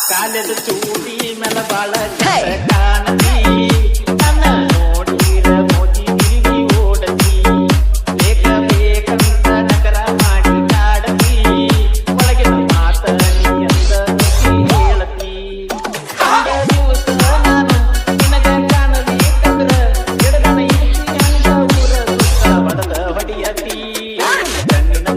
ಕಾಲದ ಚೂಡಿ ಮೇಲ ಬಾಳ ಕಾಣತಿ ನನ್ನ ನೋಡಿರ ಮೋದಿ ತಿರುಗಿ ಓಡತಿ ಬೇಕ ಬೇಕಂತ ನಕರ ಮಾಡಿ ಕಾಡತಿ ಒಳಗಿನ ಮಾತ ನೀ ಅಂತ ಹೇಳತಿ ದಿವಸ ನಾನು ನಿನಗ ಕಾಣಬೇಕಂದ್ರ ಗಿಡಗನ ಇರಿಸಿ ಅಂದ ಊರ ಸುತ್ತ ಹೊಡೆದ ಹೊಡಿಯತಿ ಕಣ್ಣಿನ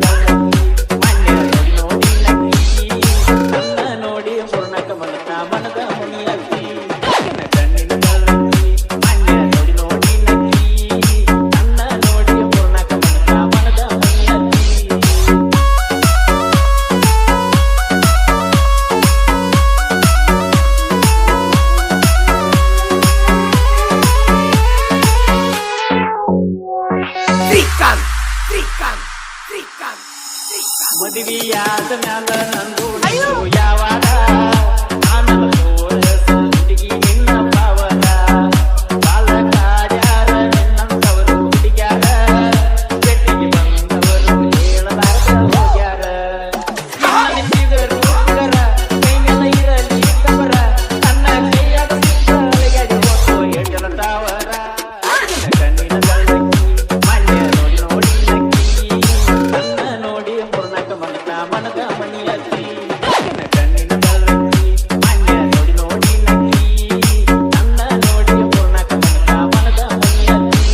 ಮದುವೆಯಾದ ಮ್ಯಾಲ ನಂದು ಯಾವಾಗ ಆಮೇಲೆ ತೋರಸ ಹುಡುಗಿ ನಿನ್ನ ಪಾವನ ಬಾಳ ಕಾರ್ಯಾರ ನಿನ್ನಂತವರು ಹುಡುಗ್ಯಾರ ಬೆಟ್ಟಿಗೆ ಬಂದವರು ಹೇಳಲಾರ್ದ ಹೋಗ್ಯಾರ ಕೈ ಮೇಲೆ ಇರಲಿ ತವರ ತನ್ನ ಕೈಯಾಗ ಸಿಕ್ಕಳಿಗಾಗಿ ಹೋಗೋ ಎಟ್ಟಲ ತಾವರ ಕಣ್ಣಿನ ಬೆಳಕಿ ಮಣ್ಣ ನೋಡಿ ನೋಡಿ ನಕ್ಕಿ ನನ್ನ ನೋಡಿ ಮನದ ಮಣಿಯತಿ ಕಣ್ಣಿನ ಬೆಳಕಿ ಮಣ್ಣ ನೋಡಿ ನೋಡಿ ನಕ್ಕಿ ನನ್ನ ನೋಡಿ ಪೂರ್ಣಕ ಮನದ ಮಣಿಯತಿ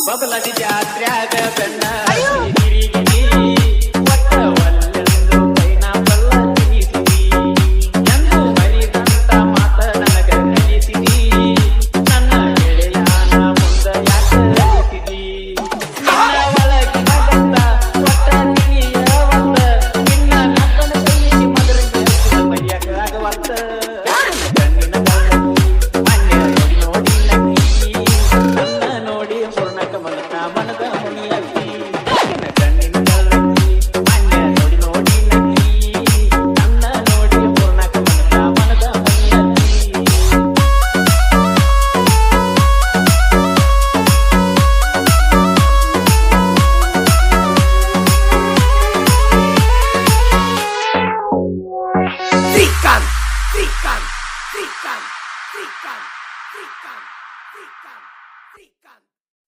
ಬಬಲದಿ ಜಾತ್ರ್ಯಾಗ ಬೆನ್ನ ತಿರುಗಿ ಒಟ್ಟ ಒಲ್ಲೆಂದು ಪೈನಾಪಲ್ಲ ತಿನ್ನಿಸಿದಿ ಎಂದು ಬರಿದಂತ ಮಾತ ನನಗ ಕಲಿಸಿದಿ ನನ್ನ ಗೆಳೆಯನ ಮುಂದ ಯಾಕ ಕಲಿಸಿದಿ ನಿನ್ನ ಒಳಗಿನ ಬಂದ ಒಟ್ಟ ತಿನಿಯ ಒಂದ ನಿನ್ನ ನಕ್ಕನ ಕೈಯಲ್ಲಿ ಮದರಂಗ ಮೈಯಾಗ ಆಗವತ್ತ ಕಣ್ಣಿನ ಬೆಳಕಿ ಮಣ್ಣ ನೋಡಿ ನೋಡಿ ನಕ್ಕಿ ನನ್ನ ನೋಡಿ ಪೂರ್ಣಕ ಮನದ ಮಣಿಯತಿ ಕಣ್ಣಿನ ಬೆಳಕಿ ಮಣ್ಣ ನೋಡಿ ನೋಡಿ ನಕ್ಕಿ ನನ್ನ ನೋಡಿ ಪೂರ್ಣಕ ಮನದ ಮಣಿಯತಿ Trican.